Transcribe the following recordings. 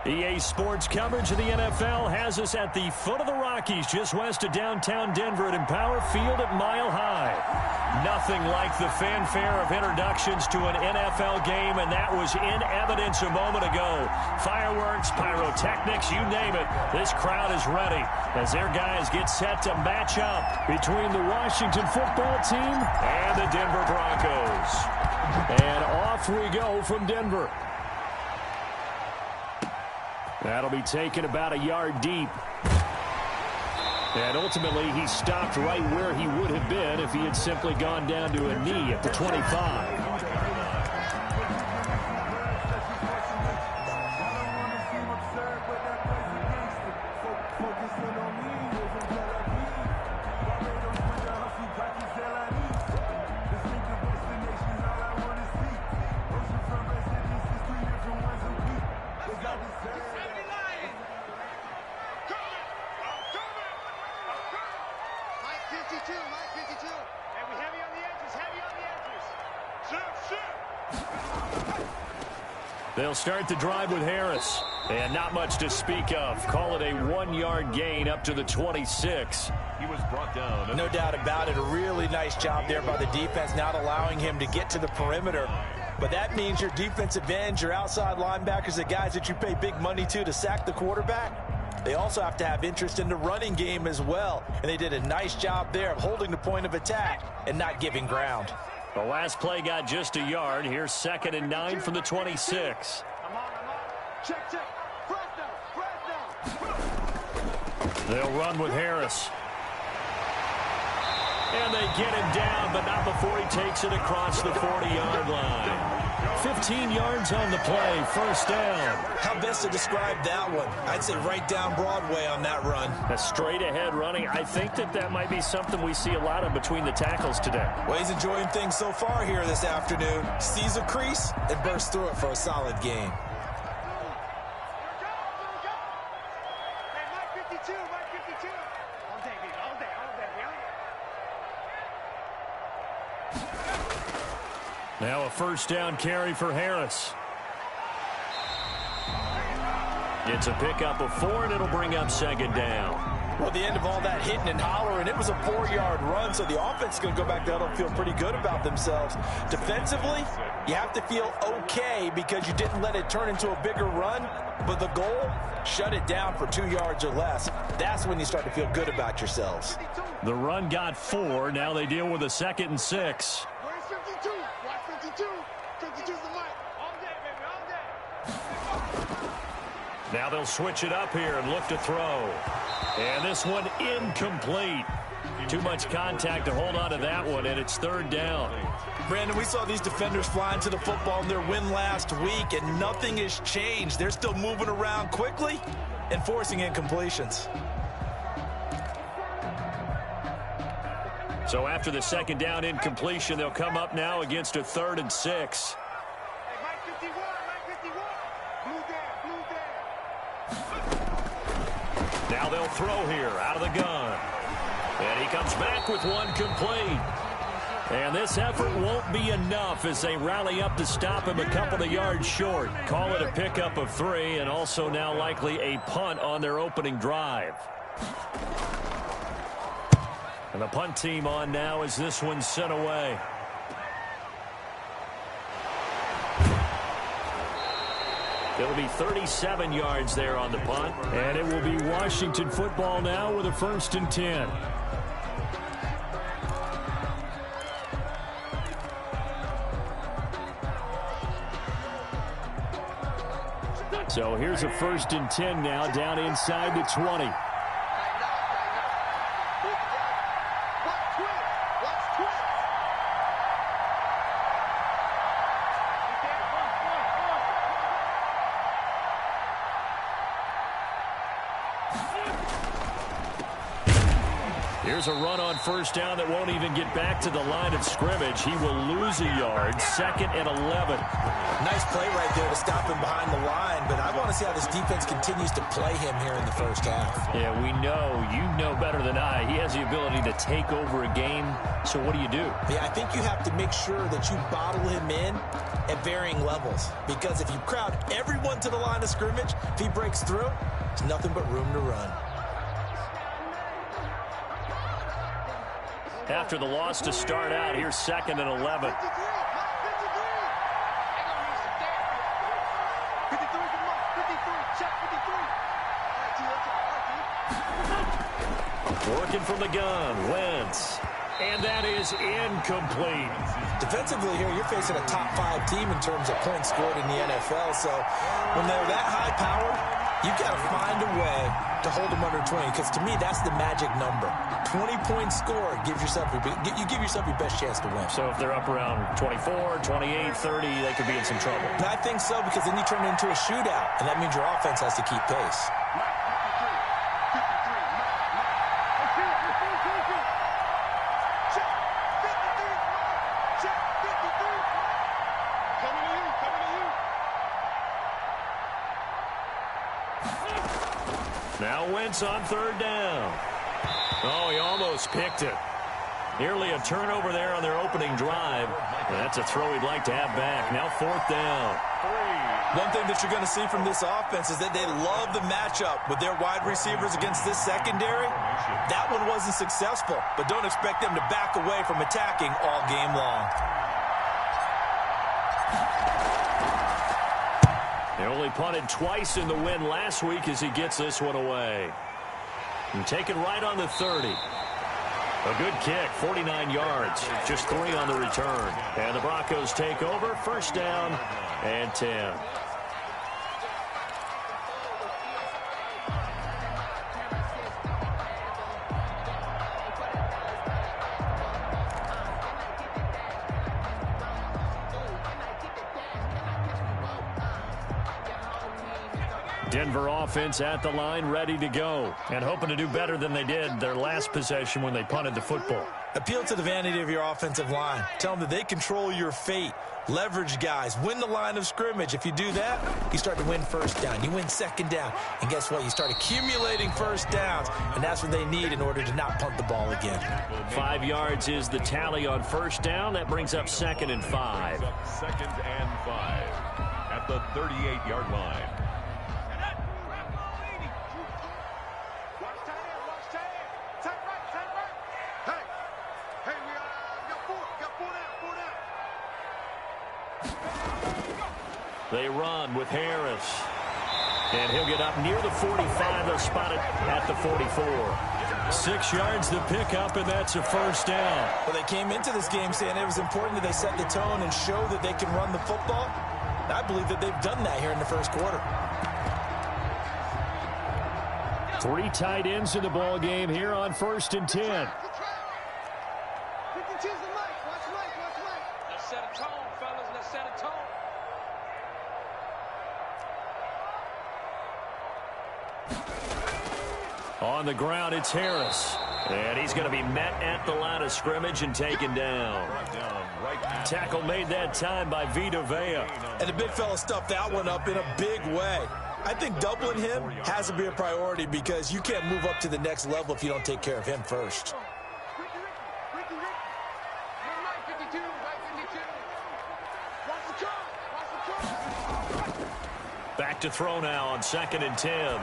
EA Sports coverage of the NFL has us at the foot of the Rockies, just west of downtown Denver at Empower Field at Mile High. Nothing like the fanfare of introductions to an NFL game, and that was in evidence a moment ago. Fireworks, pyrotechnics, you name it. This crowd is ready as their guys get set to match up between the Washington football team and the Denver Broncos. And off we go from Denver. That'll be taken about a yard deep. And ultimately, he stopped right where he would have been if he had simply gone down to a knee at the 25. They'll start the drive with Harris. And not much to speak of. Call it a 1-yard gain up to the 26. He was brought down. No doubt about it. A really nice job there by the defense, not allowing him to get to the perimeter. But that means your defensive ends, your outside linebackers, the guys that you pay big money to sack the quarterback, they also have to have interest in the running game as well. And they did a nice job there of holding the point of attack and not giving ground. The last play got just a yard. Here's 2nd and 9 from the 26. Check. Press down. They'll run with Harris. And they get him down, but not before he takes it across the 40-yard line. 15 yards on the play, first down. How best to describe that one? I'd say right down Broadway on that run. A straight-ahead running. I think that might be something we see a lot of between the tackles today. Well, he's enjoying things so far here this afternoon. Sees a crease and bursts through it for a solid gain. Now a first down carry for Harris. It's a pickup of 4, and it'll bring up 2nd down. Well, at the end of all that hitting and hollering, it was a 4-yard run, so the offense is going to go back there and feel pretty good about themselves. Defensively, you have to feel okay because you didn't let it turn into a bigger run, but the goal, shut it down for 2 yards or less. That's when you start to feel good about yourselves. The run got 4. Now they deal with a 2nd and 6. Where's 52? Watch 52. 52's the mic. All day, baby, all day. Now they'll switch it up here and look to throw. And this one incomplete. Too much contact to hold on to that one, and it's 3rd down. Brandon, we saw these defenders flying to the football in their win last week, and nothing has changed. They're still moving around quickly and forcing incompletions. So after the 2nd down incompletion, they'll come up now against a 3rd and 6. Hey, Mike 51, Mike 51. Blue there. Now they'll throw here out of the gun. And he comes back with one complete. And this effort won't be enough as they rally up to stop him a couple of yards short. Call it a pickup of 3, and also now likely a punt on their opening drive. And the punt team on now as this one's sent away. It'll be 37 yards there on the punt. And it will be Washington football now with a 1st and 10. So here's a 1st and 10 now down inside the 20. Here's a run on first down that won't even get back to the line of scrimmage. He will lose a yard. 2nd and 11. Nice play right there to stop him behind the line, but I want to see how this defense continues to play him here in the first half. Yeah, we know. You know better than I. He has the ability to take over a game, so what do you do? Yeah, I think you have to make sure that you bottle him in at varying levels, because if you crowd everyone to the line of scrimmage, if he breaks through, there's nothing but room to run. After the loss to start out, here's 2nd and 11. Working from the gun, Wentz. And that is incomplete. Defensively here, you're facing a top 5 team in terms of points scored in the NFL. So when they're that high powered, you've got to find a way to hold them under 20, because to me, that's the magic number. 20 points scored gives yourself you give yourself your best chance to win. So if they're up around 24, 28, 30, they could be in some trouble. And I think so, because then you turn it into a shootout, and that means your offense has to keep pace. Now Wentz on 3rd down. Oh, he almost picked it. Nearly a turnover there on their opening drive. That's a throw he'd like to have back. Now 4th down. One thing that you're going to see from this offense is that they love the matchup with their wide receivers against this secondary. That one wasn't successful, but don't expect them to back away from attacking all game long. They only punted twice in the win last week as he gets this one away. And taken right on the 30. A good kick, 49 yards, just 3 on the return. And the Broncos take over, 1st down and 10. Denver offense at the line, ready to go, and hoping to do better than they did their last possession when they punted the football. Appeal to the vanity of your offensive line. Tell them that they control your fate. Leverage guys. Win the line of scrimmage. If you do that, you start to win 1st down. You win 2nd down. And guess what? You start accumulating 1st downs, and that's what they need in order to not punt the ball again. 5 yards is the tally on 1st down. That brings up 2nd and 5. 2nd and 5 at the 38-yard line. They run with Harris. And he'll get up near the 45. They'll spot it at the 44. 6 yards to pick up, and that's a 1st down. Well, they came into this game saying it was important that they set the tone and show that they can run the football. And I believe that they've done that here in the 1st quarter. 3 tight ends in the ball game here on 1st and 10. Let's set a tone, fellas. Let's set a tone. On the ground, it's Harris. And he's going to be met at the line of scrimmage and taken down. Tackle made that time by Vita Vea. And the big fella stuffed that one up in a big way. I think doubling him has to be a priority, because you can't move up to the next level if you don't take care of him first. Back to throw now on 2nd and 10.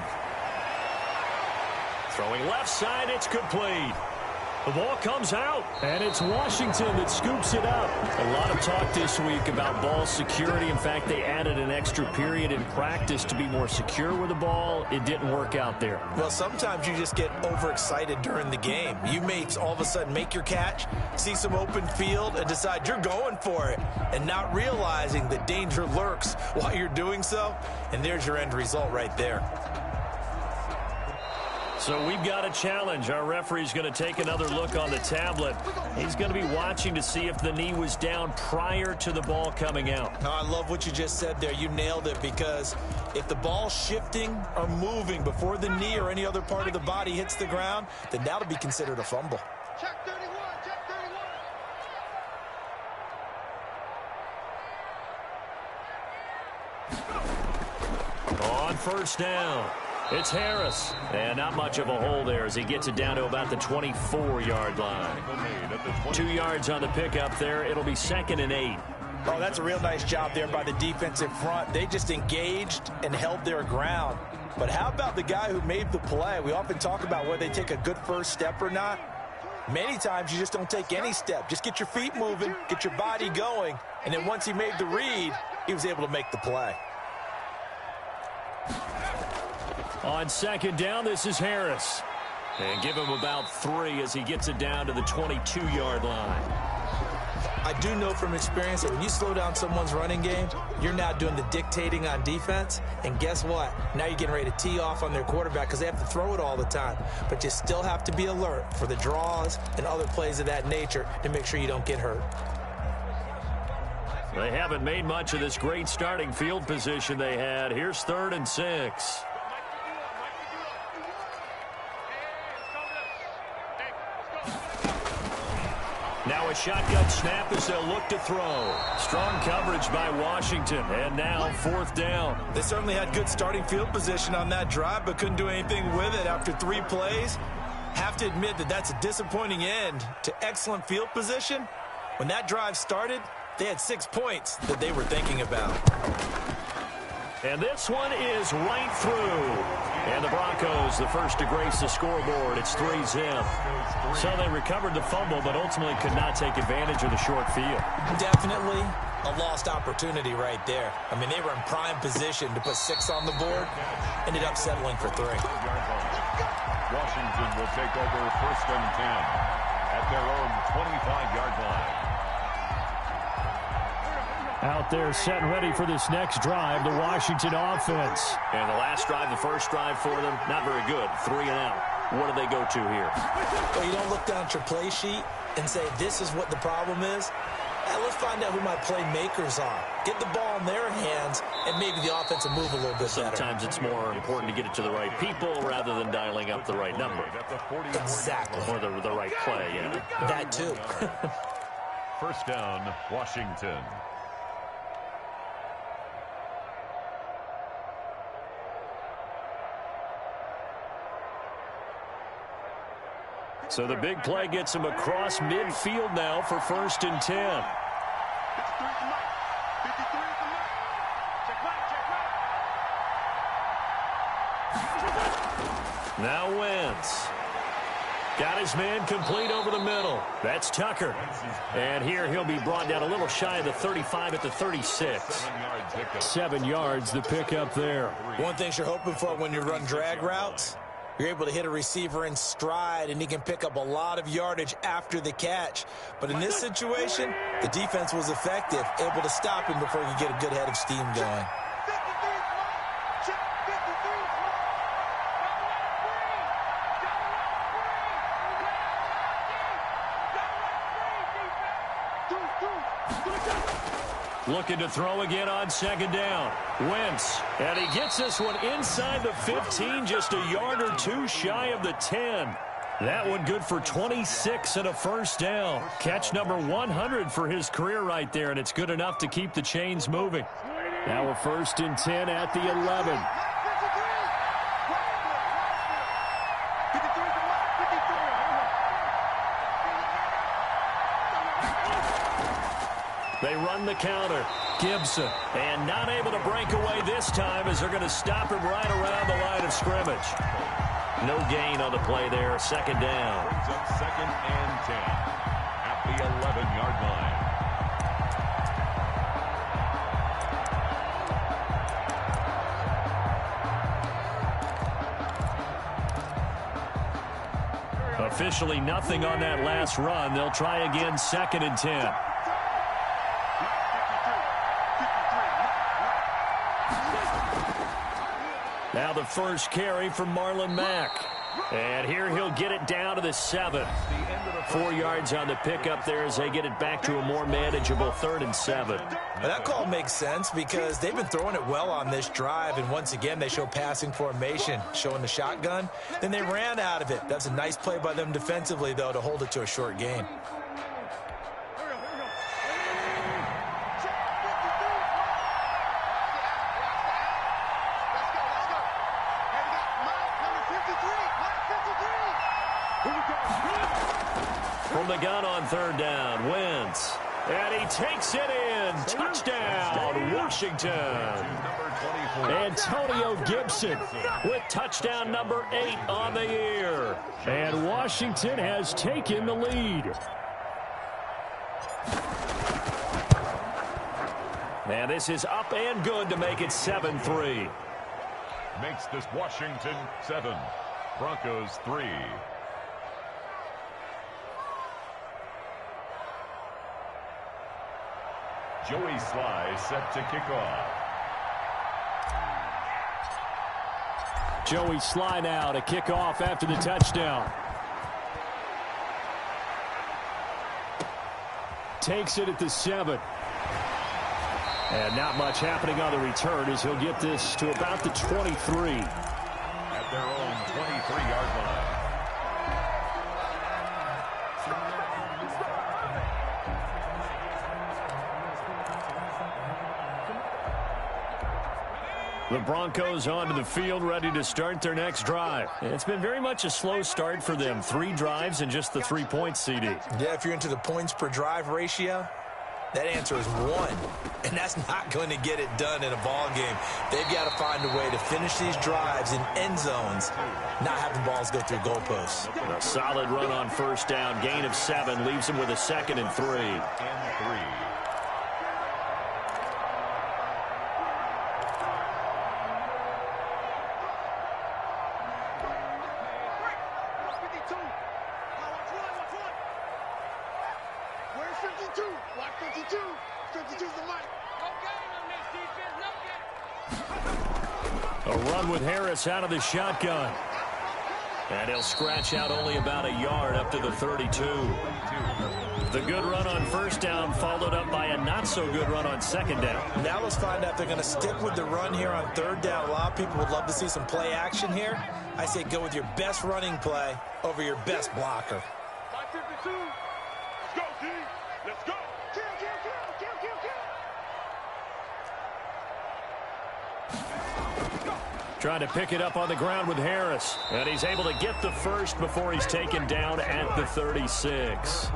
Throwing left side, it's complete. The ball comes out, and it's Washington that scoops it up. A lot of talk this week about ball security. In fact, they added an extra period in practice to be more secure with the ball. It didn't work out there. Well, sometimes you just get overexcited during the game. You may all of a sudden make your catch, see some open field, and decide you're going for it, and not realizing that danger lurks while you're doing so. And there's your end result right there. So we've got a challenge. Our referee's going to take another look on the tablet. He's going to be watching to see if the knee was down prior to the ball coming out. No, I love what you just said there. You nailed it, because if the ball's shifting or moving before the knee or any other part of the body hits the ground, then that'll be considered a fumble. Check 31, check 31. On first down, it's Harris. And not much of a hole there as he gets it down to about the 24-yard line. 2 yards on the pickup there. It'll be 2nd and 8. Oh, that's a real nice job there by the defensive front. They just engaged and held their ground. But how about the guy who made the play? We often talk about whether they take a good first step or not. Many times you just don't take any step. Just get your feet moving, get your body going, and then once he made the read, he was able to make the play. On 2nd down, this is Harris. And give him about 3 as he gets it down to the 22-yard line. I do know from experience that when you slow down someone's running game, you're now doing the dictating on defense. And guess what? Now you're getting ready to tee off on their quarterback because they have to throw it all the time. But you still have to be alert for the draws and other plays of that nature to make sure you don't get hurt. They haven't made much of this great starting field position they had. Here's 3rd and 6. Now a shotgun snap as they'll look to throw. Strong coverage by Washington. And now 4th down. They certainly had good starting field position on that drive, but couldn't do anything with it after 3 plays. Have to admit that that's a disappointing end to excellent field position. When that drive started, they had 6 points that they were thinking about. And this one is right through. And the Broncos, the first to grace the scoreboard. It's 3-zip. So they recovered the fumble, but ultimately could not take advantage of the short field. Definitely A lost opportunity right there. I mean, they were in prime position to put 6 on the board. Ended up settling for 3. Washington will take over 1st and 10 at their own 25-yard line. Out there set and ready for this next drive, the Washington offense. And the last drive, the first drive for them, not very good. 3 and out. What do they go to here? Well, you don't look down at your play sheet and say, this is what the problem is. Let's find out who my playmakers are. Get the ball in their hands, and maybe the offense will move a little bit better. Sometimes it's more important to get it to the right people rather than dialing up the right number. Exactly. Or the right play, yeah. That too. 1st down, Washington. So the big play gets him across midfield now for 1st and 10. Now Wentz. Got his man complete over the middle. That's Tucker. And here he'll be brought down a little shy of the 35 at the 36. 7 yards the pickup there. One thing you're hoping for when you run drag routes, you're able to hit a receiver in stride, and he can pick up a lot of yardage after the catch. But in this situation, the defense was effective, able to stop him before he could get a good head of steam going. Looking to throw again on 2nd down. Wentz. And he gets this one inside the 15, just a yard or 2 shy of the 10. That one good for 26 and a 1st down. Catch number 100 for his career right there, and it's good enough to keep the chains moving. Now a 1st and 10 at the 11. They run the counter. Gibson. And not able to break away this time as they're going to stop him right around the line of scrimmage. No gain on the play there. 2nd down. Brings up 2nd and 10 at the 11-yard line. Officially nothing on that last run. They'll try again 2nd and 10. Now the first carry from Marlon Mack. And here he'll get it down to the 7. 4 yards on the pickup there as they get it back to a more manageable 3rd and 7. Well, that call makes sense because they've been throwing it well on this drive, and once again they show passing formation, showing the shotgun. Then they ran out of it. That's a nice play by them defensively, though, to hold it to a short gain. From the gun on 3rd down, Wentz. And he takes it in. Touchdown, Washington. Antonio Gibson with touchdown number 8 on the year. And Washington has taken the lead. And this is up and good to make it 7-3. Makes this Washington 7, Broncos 3. Joey Sly set to kick off. Joey Sly now to kick off after the touchdown. Takes it at the 7. And not much happening on the return as he'll get this to about the 23. At their own 23-yard line. The Broncos onto the field, ready to start their next drive. It's been very much a slow start for them. 3 drives and just the 3 points, CD. Yeah, if you're into the points per drive ratio, that answer is 1. And that's not going to get it done in a ball game. They've got to find a way to finish these drives in end zones, not have the balls go through goalposts. A solid run on 1st down. Gain of 7 leaves them with a 2nd and 3. A run with Harris out of the shotgun. And he'll scratch out only about a yard up to the 32. The good run on 1st down followed up by a not-so-good run on 2nd down. Now let's find out if they're going to stick with the run here on 3rd down. A lot of people would love to see some play action here. I say go with your best running play over your best blocker. 552. Let's go, D. Let's go. Kill, kill, kill, kill, kill, kill. Trying to pick it up on the ground with Harris. And he's able to get the 1st before he's taken down at the 36.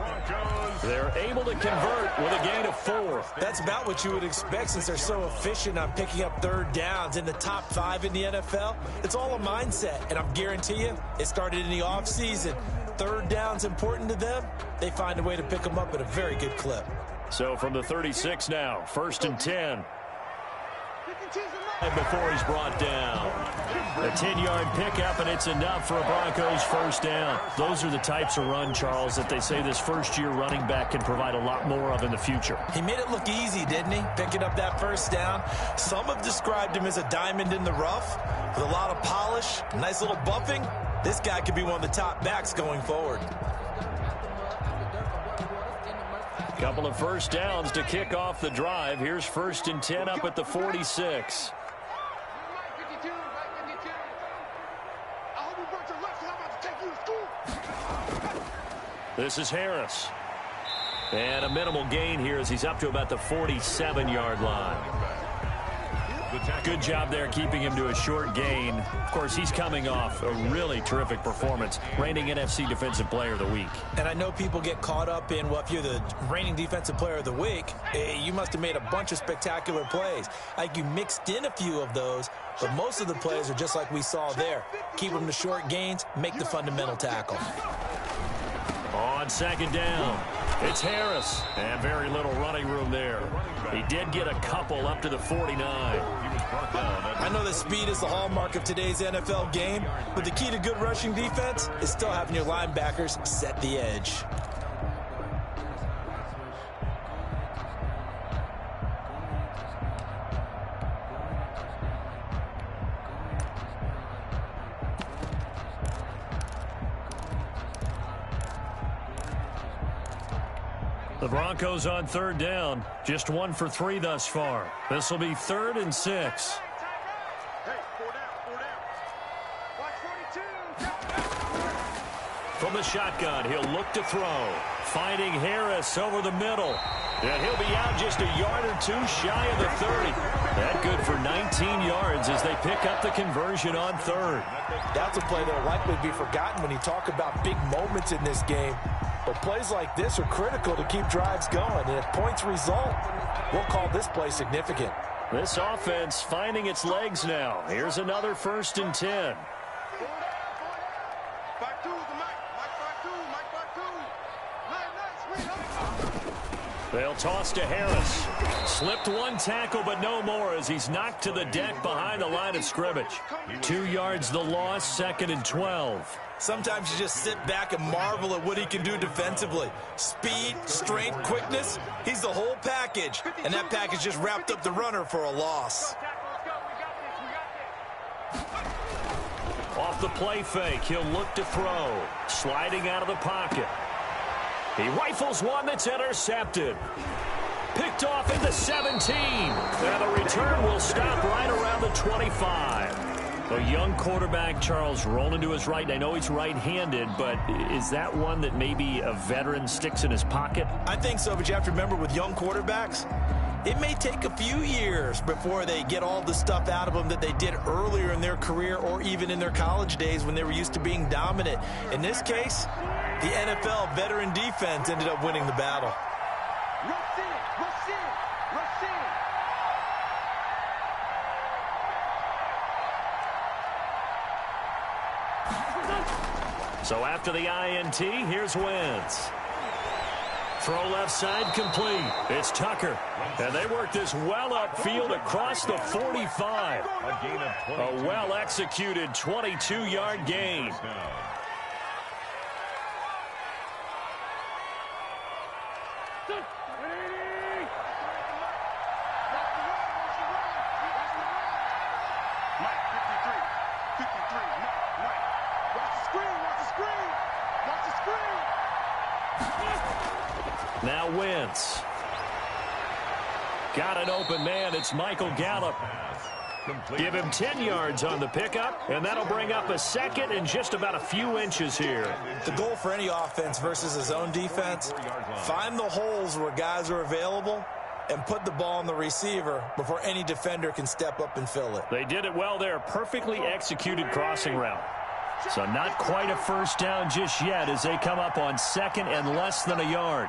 They're able to convert with a gain of 4. That's about what you would expect since they're so efficient on picking up 3rd downs in the top 5 in the NFL. It's all a mindset, and I'm guarantee you it started in the offseason. 3rd down's important to them. They find a way to pick them up at a very good clip. So from the 36 now, 1st and 10. Before he's brought down. A 10-yard pickup, and it's enough for a Broncos 1st down. Those are the types of run, Charles, that they say this first-year running back can provide a lot more of in the future. He made it look easy, didn't he? Picking up that 1st down. Some have described him as a diamond in the rough with a lot of polish, nice little buffing. This guy could be one of the top backs going forward. Couple of 1st downs to kick off the drive. Here's 1st and 10 up at the 46. This is Harris. And a minimal gain here as he's up to about the 47-yard line. Good job there keeping him to a short gain. Of course, he's coming off a really terrific performance, reigning NFC Defensive Player of the Week. And I know people get caught up in, well, if you're the reigning Defensive Player of the Week, you must have made a bunch of spectacular plays. Like you mixed in a few of those, but most of the plays are just like we saw there. Keep them to short gains, make the fundamental tackle. On 2nd down, it's Harris. And very little running room there. He did get a couple up to the 49. I know that speed is the hallmark of today's NFL game, but the key to good rushing defense is still having your linebackers set the edge. The Broncos on third down. Just 1 for 3 thus far. This will be 3rd and 6. From the shotgun, he'll look to throw. Finding Harris over the middle. And he'll be out just a yard or 2 shy of the 30. That good for 19 yards as they pick up the conversion on 3rd. That's a play that will likely be forgotten when you talk about big moments in this game. But plays like this are critical to keep drives going. And if points result, we'll call this play significant. This offense finding its legs now. Here's another 1st and 10. They'll toss to Harris. Slipped 1 tackle, but no more as he's knocked to the deck behind the line of scrimmage. 2 yards the loss, 2nd and 12. Sometimes you just sit back and marvel at what he can do defensively. Speed, strength, quickness, he's the whole package. And that package just wrapped up the runner for a loss. Off the play fake, he'll look to throw. Sliding out of the pocket. He rifles one that's intercepted. Picked off in the 17. And the return will stop right around the 25. A young quarterback, Charles, rolling to his right. And I know he's right-handed, but is that one that maybe a veteran sticks in his pocket? I think so, but you have to remember with young quarterbacks, it may take a few years before they get all the stuff out of them that they did earlier in their career or even in their college days when they were used to being dominant. In this case, the NFL veteran defense ended up winning the battle. So after the INT, here's Wentz. Throw left side complete. It's Tucker. And they work this well upfield across the 45. A well-executed 22-yard gain. Now Wentz. Got an open man. It's Michael Gallup. Give him 10 yards on the pickup, and that'll bring up a 2nd and just about a few inches here. The goal for any offense versus his own defense, find the holes where guys are available and put the ball on the receiver before any defender can step up and fill it. They did it well there. Perfectly executed crossing route. So not quite a first down just yet as they come up on 2nd and less than a yard.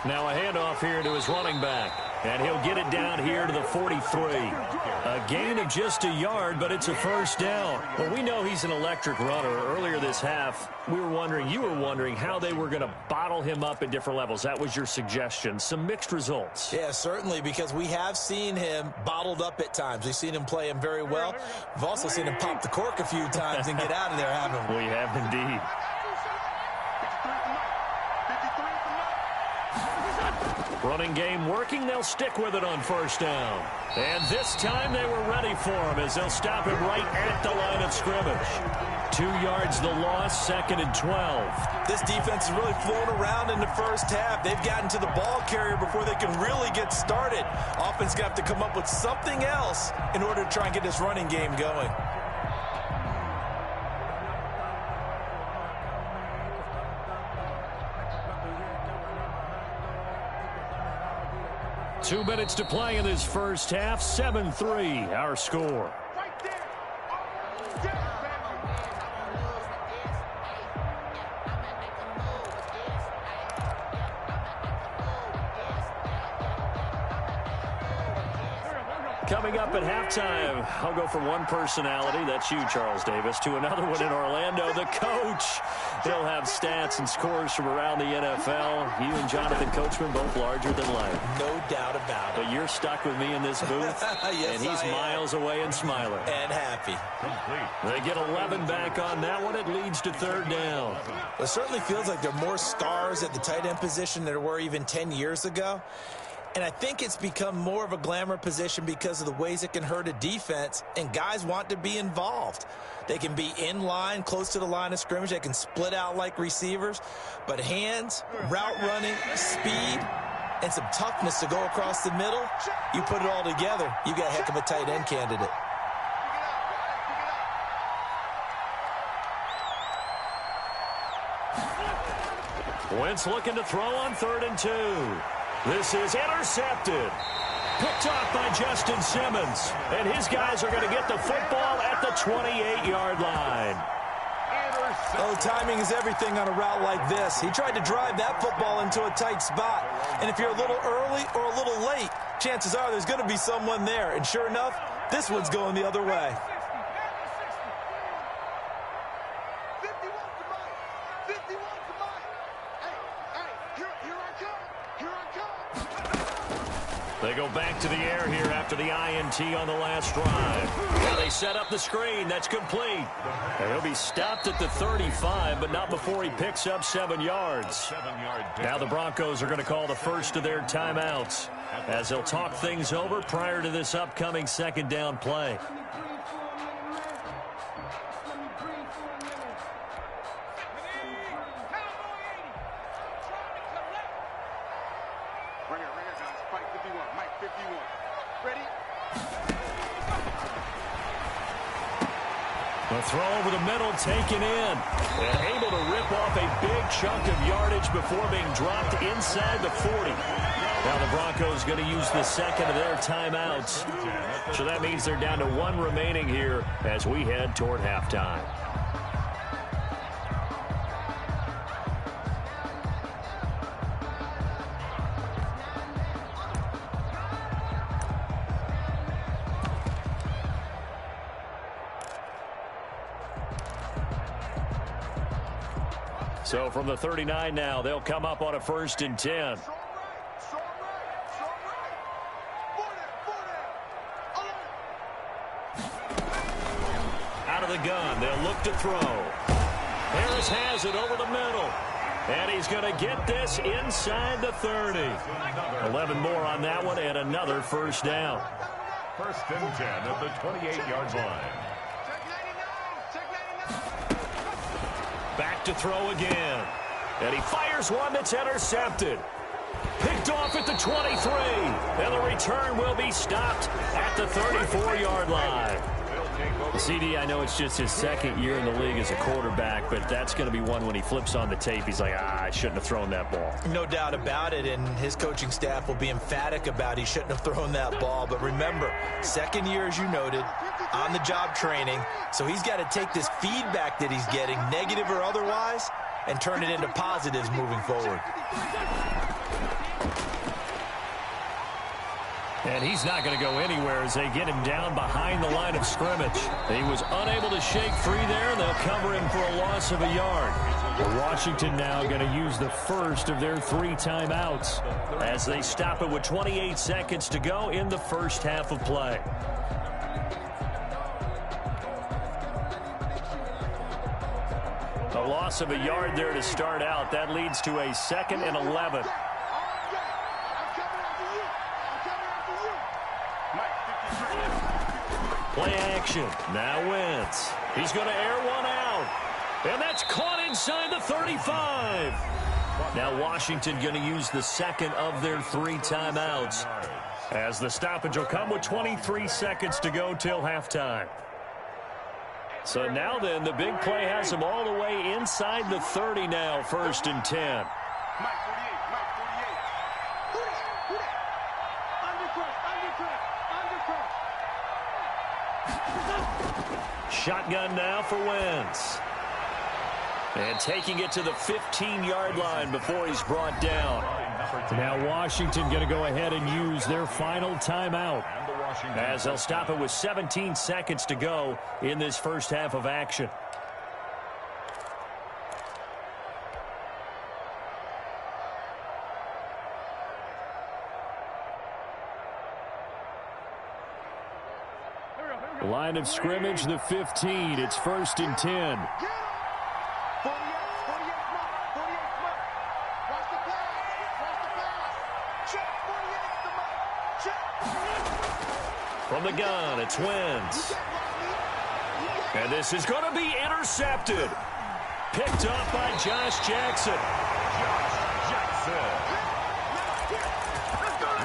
Now a handoff here to his running back. And he'll get it down here to the 43. A gain of just a yard, but it's a first down. Well, we know he's an electric runner. Earlier this half, you were wondering how they were going to bottle him up at different levels. That was your suggestion. Some mixed results. Yeah, certainly, because we have seen him bottled up at times. We've seen him play him very well. We've also seen him pop the cork a few times and get out of there, haven't we? We have indeed. Running game working. They'll stick with it on first down. And this time they were ready for him as they'll stop him right at the line of scrimmage. 2 yards the loss, 2nd and 12. This defense is really flown around in the first half. They've gotten to the ball carrier before they can really get started. Offense got to come up with something else in order to try and get this running game going. Two minutes to play in this first half. 7-3, our score. Coming up at halftime, I'll go from one personality, that's you, Charles Davis, to another one in Orlando, the coach. He'll have stats and scores from around the NFL. You and Jonathan Coachman, both larger than life. No doubt about it. But you're stuck with me in this booth, yes, and he's miles away and smiling. And happy. They get 11 back on that one. It leads to third down. It certainly feels like there are more stars at the tight end position than there were even 10 years ago. And I think it's become more of a glamour position because of the ways it can hurt a defense, and guys want to be involved. They can be in line, close to the line of scrimmage. They can split out like receivers. But hands, route running, speed, and some toughness to go across the middle, you put it all together, you got a heck of a tight end candidate. Wentz looking to throw on 3rd and 2. This is intercepted. Picked off by Justin Simmons. And his guys are going to get the football at the 28-yard line. Oh, timing is everything on a route like this. He tried to drive that football into a tight spot. And if you're a little early or a little late, chances are there's going to be someone there. And sure enough, this one's going the other way. They go back to the air here after the INT on the last drive. Now they set up the screen. That's complete. And he'll be stopped at the 35, but not before he picks up 7 yards. Now the Broncos are going to call the first of their timeouts as they'll talk things over prior to this upcoming 2nd down play. The throw over the middle taken in. And able to rip off a big chunk of yardage before being dropped inside the 40. Now the Broncos going to use the second of their timeouts. So that means they're down to 1 remaining here as we head toward halftime. So from the 39 now, they'll come up on a 1st and 10. Out of the gun, they'll look to throw. Harris has it over the middle. And he's going to get this inside the 30. 11 more on that one and another 1st down. 1st and 10 at the 28-yard line. Back to throw again. And he fires one that's intercepted. Picked off at the 23. And the return will be stopped at the 34-yard line. CD, I know it's just his 2nd year in the league as a quarterback, but that's going to be one when he flips on the tape. He's like, I shouldn't have thrown that ball. No doubt about it, and his coaching staff will be emphatic about he shouldn't have thrown that ball. But remember, 2nd year, as you noted, on-the-job training, so he's got to take this feedback that he's getting, negative or otherwise, and turn it into positives moving forward. And he's not going to go anywhere as they get him down behind the line of scrimmage. He was unable to shake free there, and they'll cover him for a loss of a yard. Washington now going to use the first of their 3 timeouts as they stop it with 28 seconds to go in the first half of play. A loss of a yard there to start out. That leads to a 2nd and 11. Play action. Now Wentz. He's going to air one out. And that's caught inside the 35. Now Washington going to use the 2nd of their 3 timeouts as the stoppage will come with 23 seconds to go till halftime. So now then, the big play has them all the way inside the 30 now, 1st and 10. Shotgun now for Wentz. And taking it to the 15-yard line before he's brought down. Now Washington going to go ahead and use their final timeout as they'll stop it with 17 seconds to go in this first half of action. Line of scrimmage, the 15. It's 1st and 10. From the gun, it's Wentz. And this is going to be intercepted. Picked up by Josh Jackson. Josh Jackson.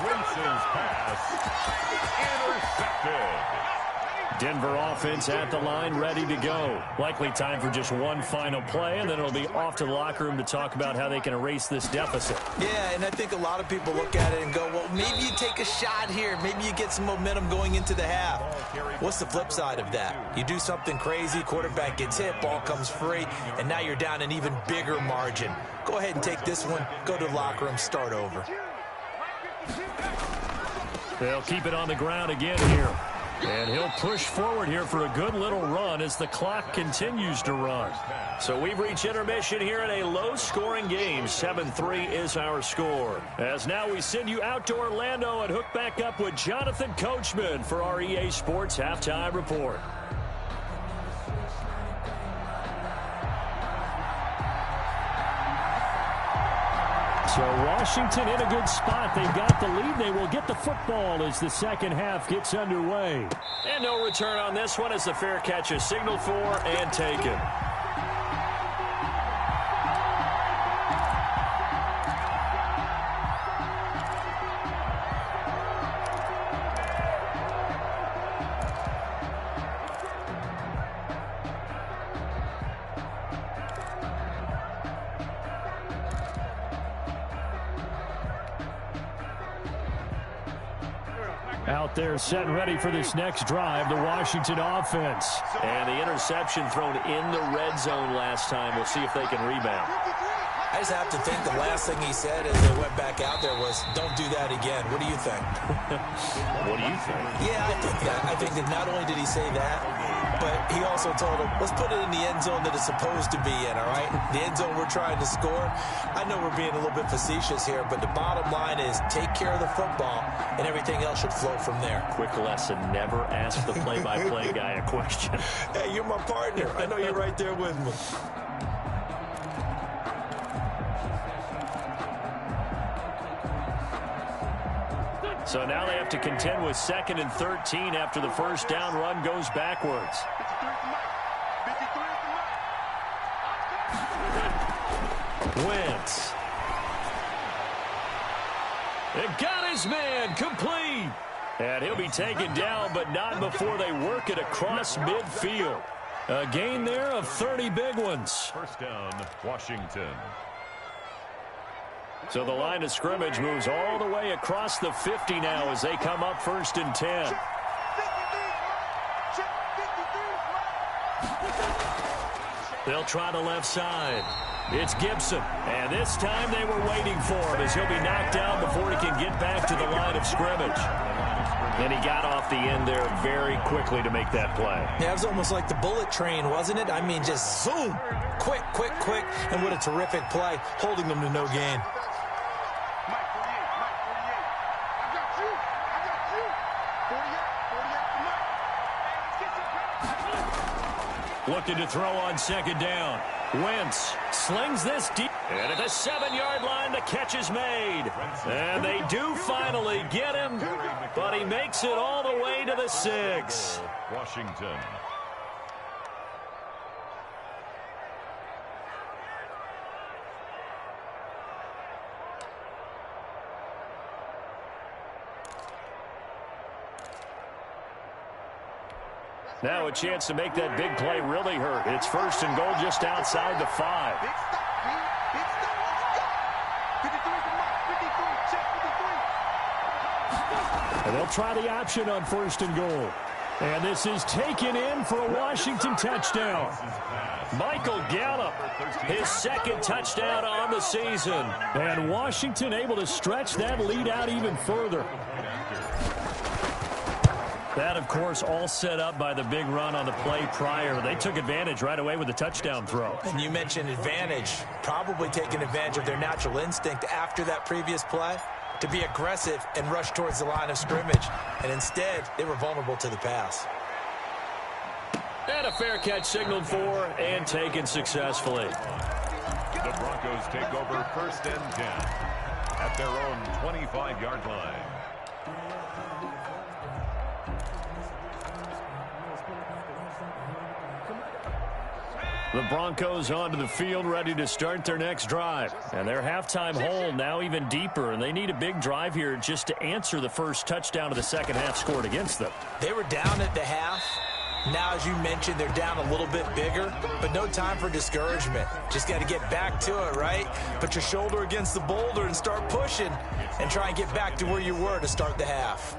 Wentz's pass intercepted. Denver offense at the line, ready to go. Likely time for just one final play, and then it'll be off to the locker room to talk about how they can erase this deficit. Yeah, and I think a lot of people look at it and go, well, maybe you take a shot here. Maybe you get some momentum going into the half. What's the flip side of that? You do something crazy, quarterback gets hit, ball comes free, and now you're down an even bigger margin. Go ahead and take this one, go to the locker room, start over. They'll keep it on the ground again here. And he'll push forward here for a good little run as the clock continues to run. So we've reached intermission here in a low-scoring game. 7-3 is our score. As now we send you out to Orlando and hook back up with Jonathan Coachman for our EA Sports Halftime Report. So Washington in a good spot. They've got the lead. They will get the football as the second half gets underway. And no return on this one as the fair catch is signaled for and taken. Out there set and ready for this next drive, the Washington offense. And the interception thrown in the red zone last time. We'll see if they can rebound. I just have to think the last thing he said as they went back out there was, don't do that again. What do you think? What do you think? Yeah, I think that. I think that not only did he say that, but he also told him, let's put it in the end zone that it's supposed to be in, all right? The end zone we're trying to score. I know we're being a little bit facetious here, but the bottom line is take care of the football, and everything else should flow from there. Quick lesson, never ask the play-by-play guy a question. Hey, you're my partner. I know you're right there with me. So now they have to contend with 2nd and 13 after the first down run goes backwards. Wentz. It got his man complete. And he'll be taken down, but not before they work it across midfield. A gain there of 30 big ones. First down, Washington. So the line of scrimmage moves all the way across the 50 now as they come up 1st and 10. They'll try the left side. It's Gibson. And this time they were waiting for him as he'll be knocked down before he can get back to the line of scrimmage. And he got off the end there very quickly to make that play. Yeah, it was almost like the bullet train, wasn't it? I mean, just zoom. Quick, quick, quick. And what a terrific play, holding them to no gain. Looking to throw on 2nd down. Wentz slings this deep. And at the 7-yard line, the catch is made. And they do finally get him, but he makes it all the way to the 6. Washington. Now a chance to make that big play really hurt. It's 1st and goal just outside the 5. And they'll try the option on 1st and goal. And this is taken in for a Washington touchdown. Michael Gallup, his 2nd touchdown on the season. And Washington able to stretch that lead out even further. That, of course, all set up by the big run on the play prior. They took advantage right away with the touchdown throw. And you mentioned advantage, probably taking advantage of their natural instinct after that previous play to be aggressive and rush towards the line of scrimmage. And instead, they were vulnerable to the pass. And a fair catch signaled for and taken successfully. The Broncos take over 1st and 10 at their own 25-yard line. The Broncos onto the field ready to start their next drive. And their halftime hole now even deeper. And they need a big drive here just to answer the first touchdown of the second half scored against them. They were down at the half. Now, as you mentioned, they're down a little bit bigger, but no time for discouragement. Just got to get back to it, right? Put your shoulder against the boulder and start pushing and try and get back to where you were to start the half.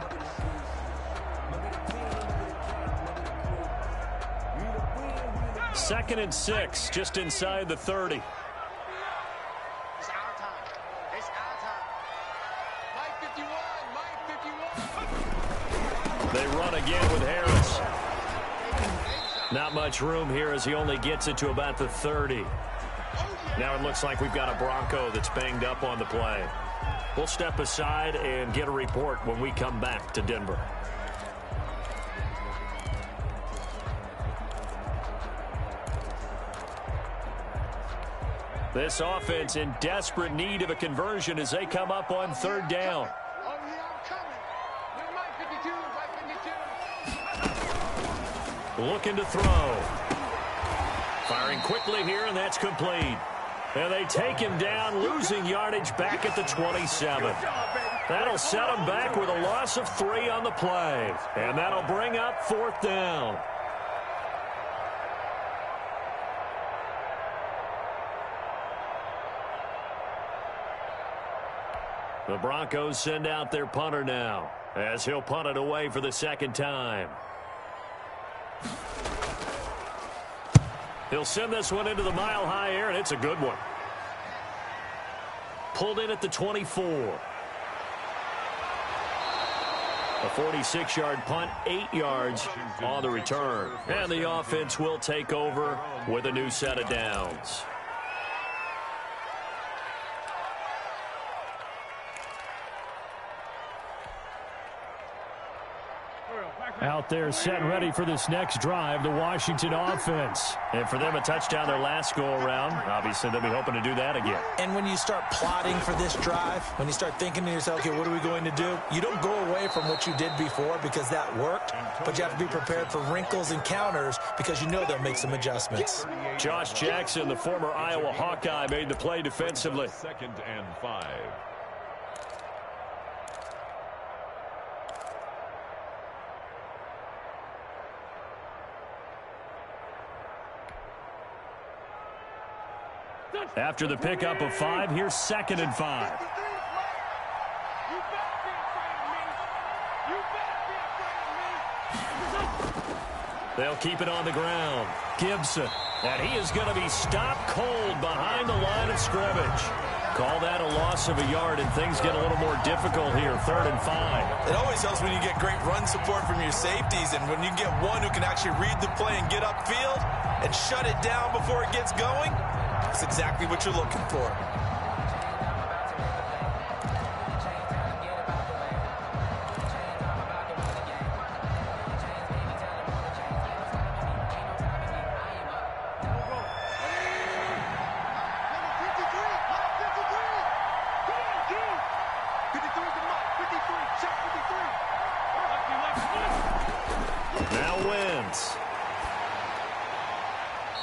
Second and 6, just inside the 30. It's our time. It's our time. Mike 51. Mike 51. They run again with Harris. Not much room here as he only gets it to about the 30. Now it looks like we've got a Bronco that's banged up on the play. We'll step aside and get a report when we come back to Denver. This offense in desperate need of a conversion as they come up on third down. Oh, yeah, I'm coming. You're Mike 52, Mike 52. Looking to throw. Firing quickly here, and that's complete. And they take him down, losing yardage back at the 27. That'll set him back with a loss of 3 on the play. And that'll bring up fourth down. The Broncos send out their punter now, as he'll punt it away for the second time. He'll send this one into the mile-high air, and it's a good one. Pulled in at the 24. A 46-yard punt, 8 yards on the return. And the offense will take over with a new set of downs. Out there set and ready for this next drive, the Washington offense. And for them, a touchdown their last go-around. Obviously, they'll be hoping to do that again. And when you start plotting for this drive, when you start thinking to yourself, okay, what are we going to do? You don't go away from what you did before because that worked, but you have to be prepared for wrinkles and counters because you know they'll make some adjustments. Josh Jackson, the former Iowa Hawkeye, made the play defensively. 2nd and 5. After the pickup of 5, here's 2nd and 5. You better be afraid of me. You better be afraid of me. They'll keep it on the ground. Gibson. And he is going to be stopped cold behind the line of scrimmage. Call that a loss of a yard, and things get a little more difficult here. 3rd and 5. It always helps when you get great run support from your safeties, and when you get one who can actually read the play and get upfield and shut it down before it gets going. That's exactly what you're looking for. Now wins.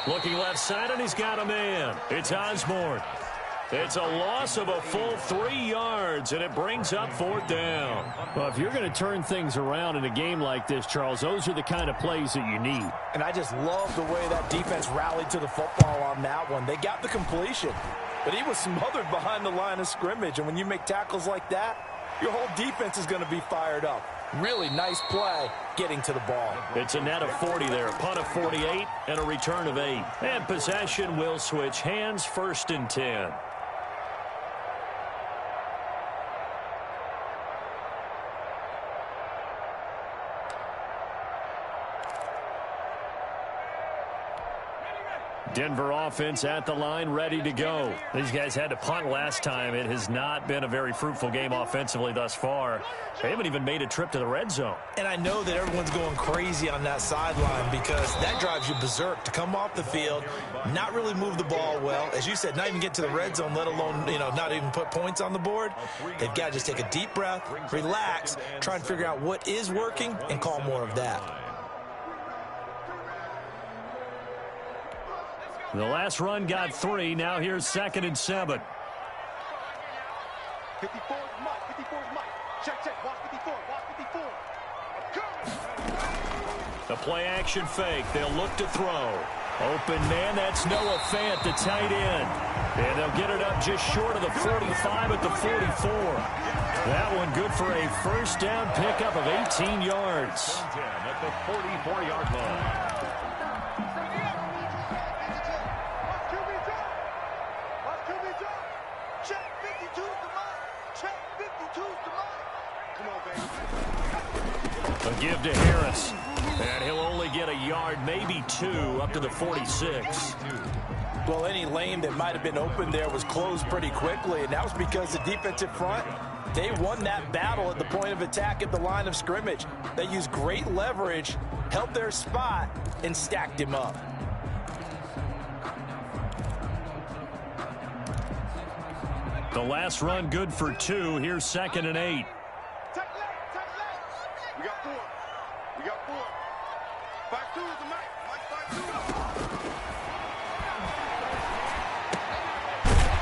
Looking left side, and he's got a man. It's Osborne. It's a loss of a full 3 yards, and it brings up fourth down. Well, if you're going to turn things around in a game like this, Charles, those are the kind of plays that you need. And I just love the way that defense rallied to the football on that one. They got the completion, but he was smothered behind the line of scrimmage. And when you make tackles like that, your whole defense is going to be fired up. Really nice play getting to the ball. It's a net of 40 there, a punt of 48, and a return of 8. And possession will switch hands, 1st and 10. Denver offense at the line, ready to go. These guys had to punt last time. It has not been a very fruitful game offensively thus far. They haven't even made a trip to the red zone. And I know that everyone's going crazy on that sideline because that drives you berserk to come off the field, not really move the ball well. As you said, not even get to the red zone, let alone, not even put points on the board. They've got to just take a deep breath, relax, try and figure out what is working, and call more of that. The last run got 3. Now here's 2nd and 7. 54 is Mike. 54 is Mike. Check. Watch 54. Watch 54. The play action fake. They'll look to throw. Open man. That's Noah Fant, the tight end. And they'll get it up just short of the 45 at the 44. That one good for a first down pickup of 18 yards. At the 44-yard line. A give to Harris. And he'll only get a yard, maybe 2, up to the 46. Well, any lane that might have been open there was closed pretty quickly, and that was because the defensive front, they won that battle at the point of attack at the line of scrimmage. They used great leverage, held their spot, and stacked him up. The last run good for 2. Here's 2nd and 8. We got 4. We got 4. 5-2 is the Mike. Mike 5-2.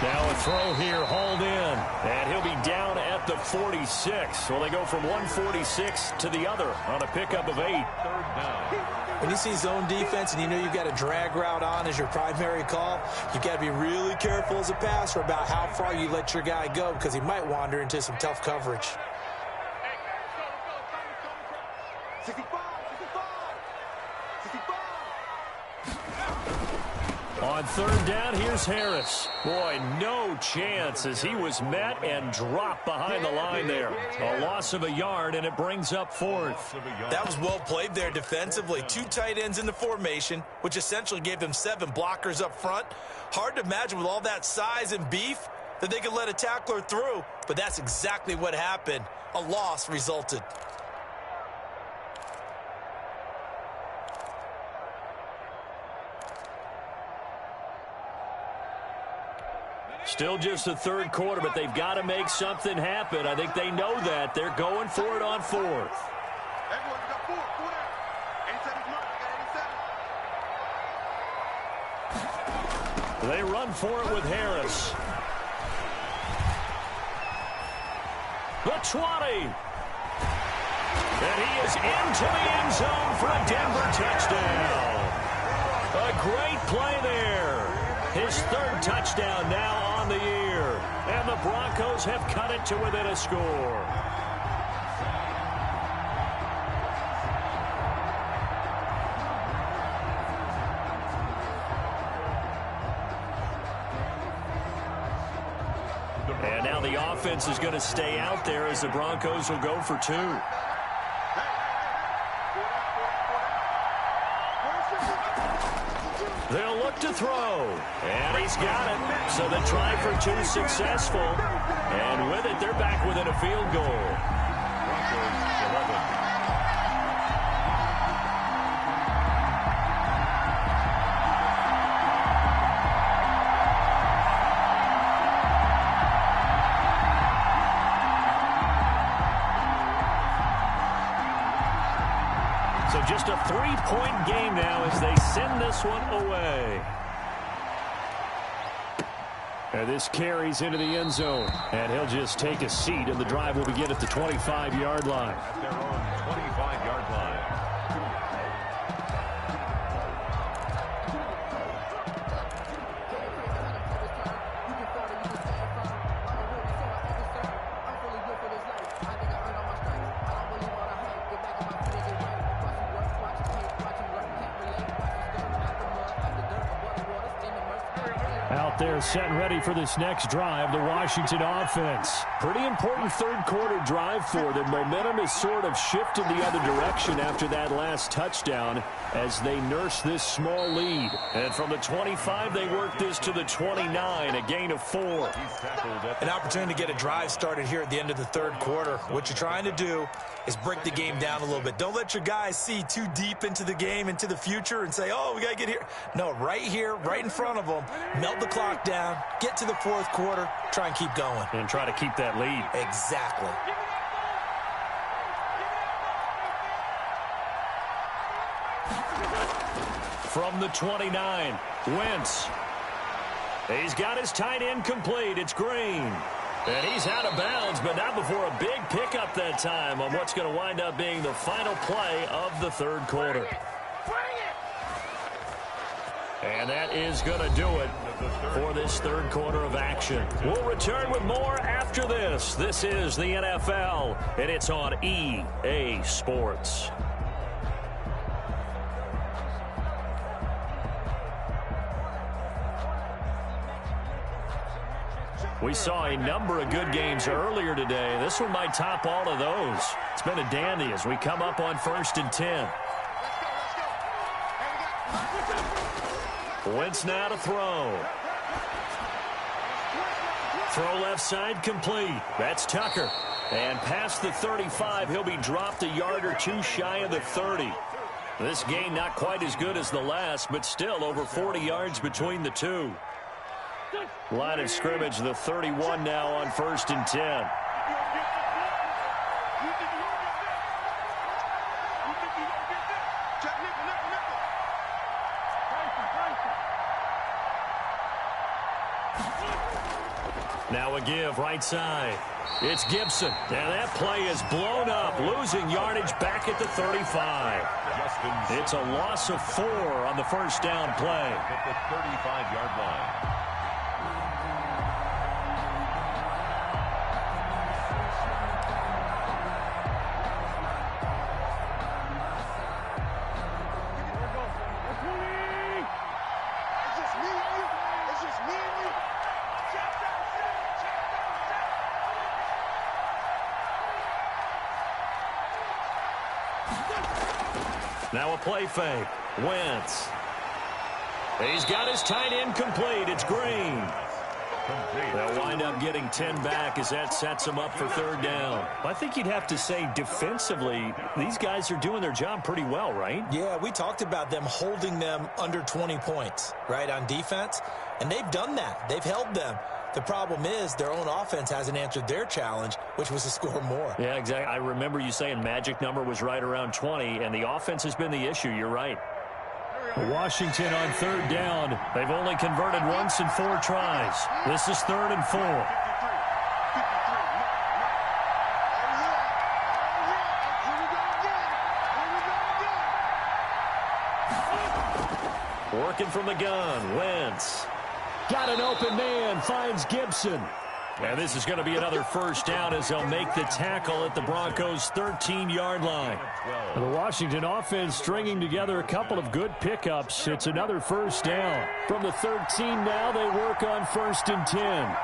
Now a throw here, hauled in. And he'll be down at the 46. So they go from 146 to the other on a pickup of 8. 3rd down. When you see zone defense and you know you've got a drag route on as your primary call, you've got to be really careful as a passer about how far you let your guy go because he might wander into some tough coverage. 65. On 3rd down, here's Harris. Boy, no chance as he was met and dropped behind the line there. A loss of a yard, and it brings up 4th. That was well played there defensively. 2 tight ends in the formation, which essentially gave them 7 blockers up front. Hard to imagine with all that size and beef that they could let a tackler through, but that's exactly what happened. A loss resulted. Still just the 3rd quarter, but they've got to make something happen. I think they know that. They're going for it on 4th. Everyone, we got 4. 4 down. 87 is Mike. We got 87. They run for it with Harris. The 20. And he is into the end zone for a Denver touchdown. A great play there. His 3rd touchdown now on the year. And the Broncos have cut it to within a score. And now the offense is going to stay out there as the Broncos will go for 2. They'll look to throw. And he's got it. So the try for 2 successful. And with it, they're back within a field goal. Broncos 11. So just a 3-point game now as they send this one away. And this carries into the end zone. And he'll just take a seat, and the drive will begin at the 25-yard line. At their own 25-yard line. Out there set and ready for this next drive, the Washington offense. Pretty important 3rd quarter drive for them. Momentum has sort of shifted the other direction after that last touchdown as they nurse this small lead. And from the 25, they work this to the 29, a gain of 4. An opportunity to get a drive started here at the end of the 3rd quarter. What you're trying to do is break the game down a little bit. Don't let your guys see too deep into the game, into the future, and say, oh, we got to get here. No, right here, right in front of them, melt the clock down, get to the 4th quarter, try and keep going. And try to keep that lead. Exactly. From the 29, Wentz. He's got his tight end complete. It's Green. And he's out of bounds, but not before a big pickup that time on what's going to wind up being the final play of the third quarter. And that is going to do it for this third quarter of action. We'll return with more after this. This is the NFL, and it's on EA Sports. We saw a number of good games earlier today. This one might top all of those. It's been a dandy as we come up on 1st and 10. Wentz now to throw. Throw left side complete. That's Tucker. And past the 35, he'll be dropped a yard or two shy of the 30. This gain not quite as good as the last, but still over 40 yards between the two. Line of scrimmage, the 31 now on 1st and 10. Now a give right side. It's Gibson. And that play is blown up, losing yardage back at the 35. It's a loss of 4 on the first down play. At the 35-yard line. Now a play fake. Wentz. He's got his tight end complete. It's Green. They'll wind up getting 10 back as that sets them up for third down. I think you'd have to say defensively, these guys are doing their job pretty well, right? Yeah, we talked about them holding them under 20 points, right, on defense. And they've done that. They've held them. The problem is their own offense hasn't answered their challenge, which was to score more. Yeah, exactly. I remember you saying magic number was right around 20, and the offense has been the issue. You're right. Washington on third down. They've only converted once in 4 tries. This is 3rd and 4. Working from the gun, Wentz. Got an open man, finds Gibson. And this is going to be another first down as they'll make the tackle at the Broncos' 13-yard line. The Washington offense stringing together a couple of good pickups. It's another first down. From the 13 now, they work on 1st and 10.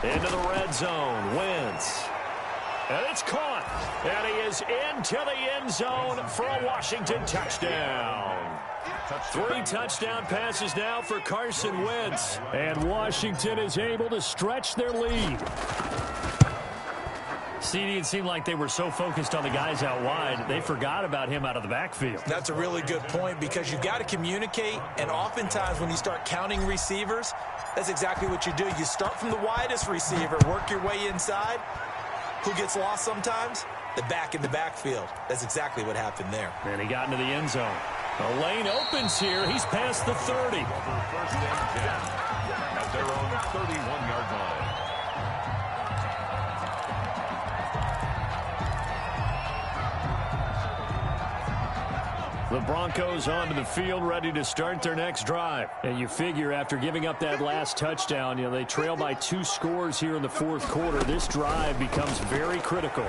Into the red zone, Wentz. And it's caught. And he is into the end zone for a Washington touchdown. 3 touchdown passes now for Carson Wentz. And Washington is able to stretch their lead. CD, it seemed like they were so focused on the guys out wide, they forgot about him out of the backfield. That's a really good point because you got to communicate, and oftentimes when you start counting receivers, that's exactly what you do. You start from the widest receiver, work your way inside. Who gets lost sometimes? The back in the backfield. That's exactly what happened there. And he got into the end zone. The lane opens here. He's past the 30. First and 10 at their own 31-yard line. The Broncos onto the field, ready to start their next drive. And you figure after giving up that last touchdown, they trail by 2 scores here in the 4th quarter. This drive becomes very critical.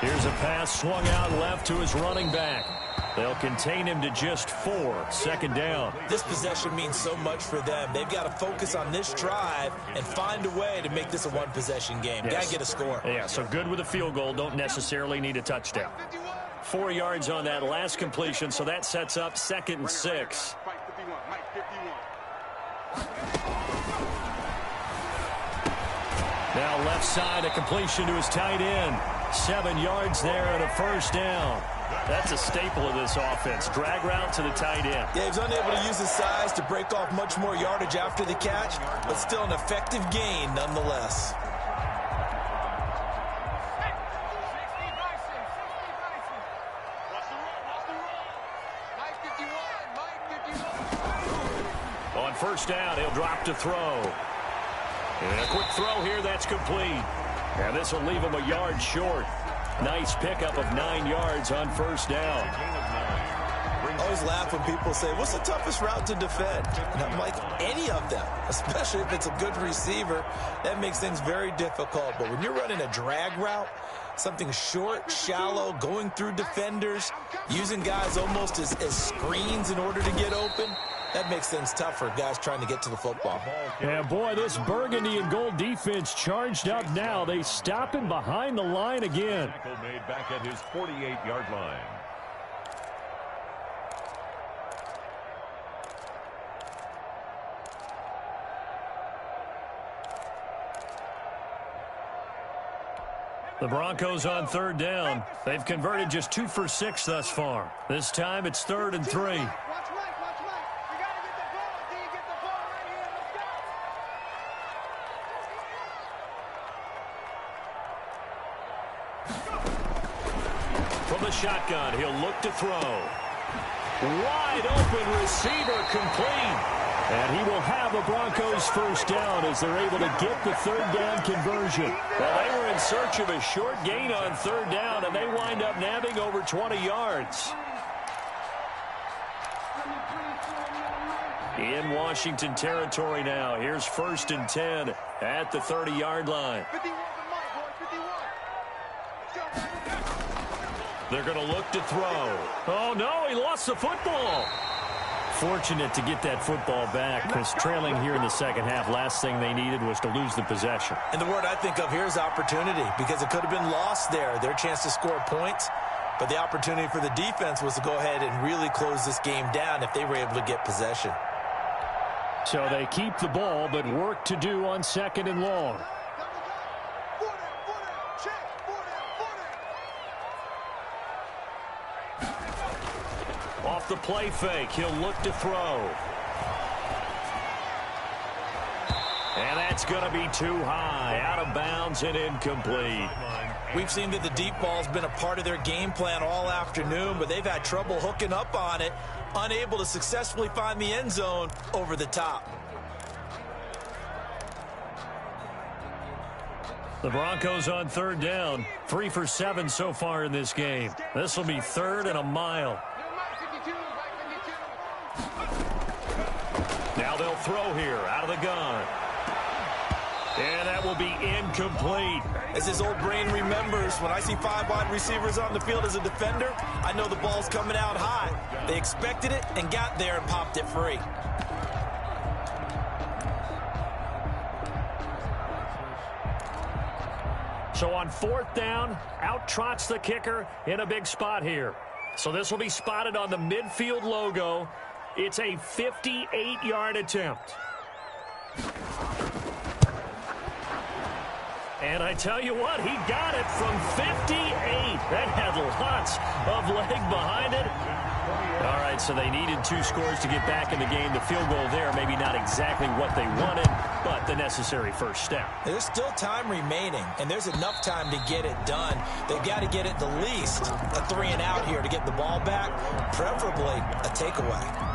Here's a pass swung out left to his running back. They'll contain him to just 4. 2nd down. This possession means so much for them. They've got to focus on this drive and find a way to make this a one-possession game. Yes. Got to get a score. Yeah, so good with a field goal. Don't necessarily need a touchdown. 4 yards on that last completion, so that sets up 2nd and 6. Now left side, a completion to his tight end. 7 yards there and a first down. That's a staple of this offense. Drag route to the tight end. Yeah, he's unable to use his size to break off much more yardage after the catch, but still an effective gain nonetheless. On first down, he'll drop to throw. And a quick throw here, that's complete. And this will leave him a yard short. Nice pickup of 9 yards on first down. I always laugh when people say, what's the toughest route to defend? And I'm like, any of them, especially if it's a good receiver. That makes things very difficult. But when you're running a drag route, something short, shallow, going through defenders, using guys almost as screens in order to get open, that makes things tough for guys trying to get to the football. Yeah, boy, this burgundy and gold defense charged up now. They stop him behind the line again. Made back at his 48-yard line. The Broncos on third down. They've converted just 2 for 6 thus far. This time it's 3rd and 3. From the shotgun, he'll look to throw. Wide open receiver complete. And he will have a Broncos first down as they're able to get the 3rd down conversion. Well, they were in search of a short gain on 3rd down, and they wind up nabbing over 20 yards. In Washington territory now. Here's 1st and 10 at the 30-yard line. They're going to look to throw. Oh, no, he lost the football. Fortunate to get that football back because trailing here in the second half, last thing they needed was to lose the possession. And the word I think of here is opportunity, because it could have been lost there. Their chance to score points, but the opportunity for the defense was to go ahead and really close this game down if they were able to get possession. So they keep the ball, but work to do on 2nd and long. Off the play fake, he'll look to throw. And that's going to be too high, out of bounds and incomplete. We've seen that the deep ball's been a part of their game plan all afternoon, but they've had trouble hooking up on it, unable to successfully find the end zone over the top. The Broncos on 3rd down, 3 for 7 so far in this game. This will be 3rd and a mile. Now they'll throw here out of the gun. And that will be incomplete. As his old brain remembers, when I see 5 wide receivers on the field as a defender, I know the ball's coming out high. They expected it and got there and popped it free. So on 4th down, out trots the kicker in a big spot here. So this will be spotted on the midfield logo. It's a 58-yard attempt. And I tell you what, he got it from 58. That had lots of leg behind it. All right, so they needed 2 scores to get back in the game. The field goal there, maybe not exactly what they wanted, but the necessary first step. There's still time remaining, and there's enough time to get it done. They've got to get it the least a 3 and out here to get the ball back, preferably a takeaway.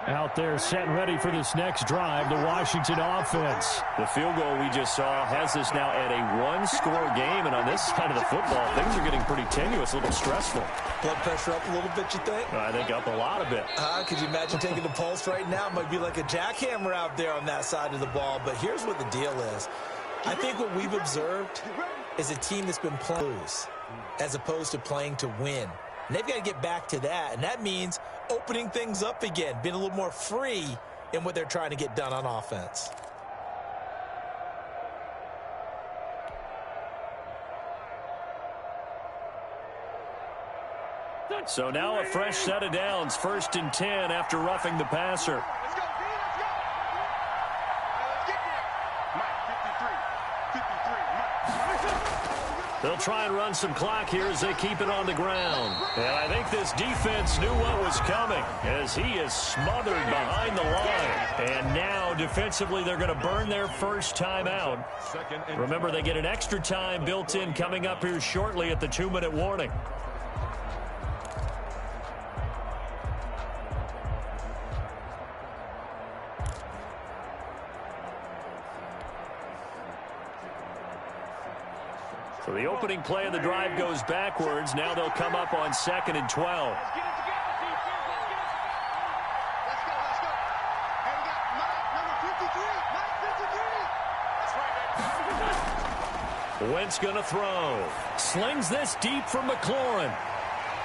Out there set ready for this next drive, the Washington offense. The field goal we just saw has us now at a 1-score game, and on this side of the football, things are getting pretty tenuous, a little stressful. Blood pressure up a little bit, you think? I think up a lot of it. Could you imagine taking the pulse right now? It might be like a jackhammer out there on that side of the ball, but here's what the deal is. I think what we've observed is a team that's been playing to lose as opposed to playing to win. And they've got to get back to that. And that means opening things up again, being a little more free in what they're trying to get done on offense. So now a fresh set of downs, 1st and 10 after roughing the passer. Let's go, D. Let's go. Let's get there. Mike, 53. They'll try and run some clock here as they keep it on the ground. And I think this defense knew what was coming as he is smothered behind the line. And now defensively they're going to burn their first time out. Remember, they get an extra time built in coming up here shortly at the 2-minute warning. So the opening play of the drive goes backwards. Now they'll come up on 2nd and 12. Let's get it together, defense. Let's go. Let's go. Hey, we got Mike, number 53. Mike, 53. That's right, baby. Wentz going to throw. Slings this deep from McLaurin.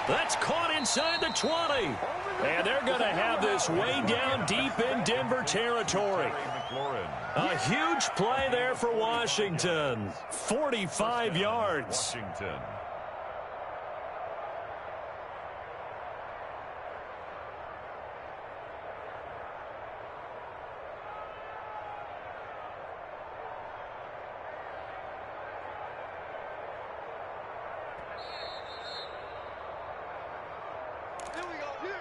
That's caught inside the 20. And they're going to have this way down deep in Denver territory. A huge play there for Washington. 45 yards. Washington. Here we go. Yeah.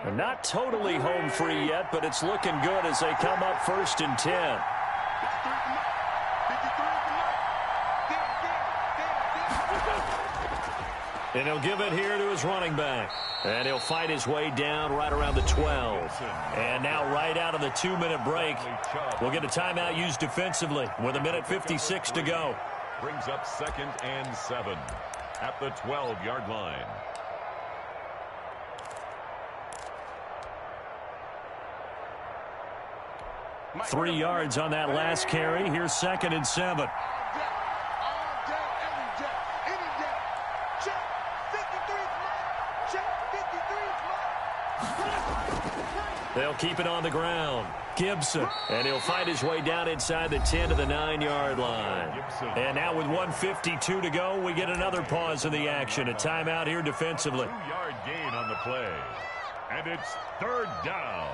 And not totally home free yet, but it's looking good as they come up 1st and 10. 53 for Mike. 53 for Mike. Damn. And he'll give it here to his running back. And he'll fight his way down right around the 12. And now right out of the 2-minute break, we'll get a timeout used defensively with 1:56 to go. Brings up 2nd and 7 at the 12-yard line. Mike, 3 yards on that last carry. Here's 2nd and 7. all day, every day, any day. Check 53 for Mike. Check 53 for Mike. They'll keep it on the ground. Gibson. And he'll fight his way down inside the 10 to the 9-yard line. And now with 1:52 to go, we get another pause in the action. A timeout here defensively. 2-yard gain on the play. And it's 3rd down.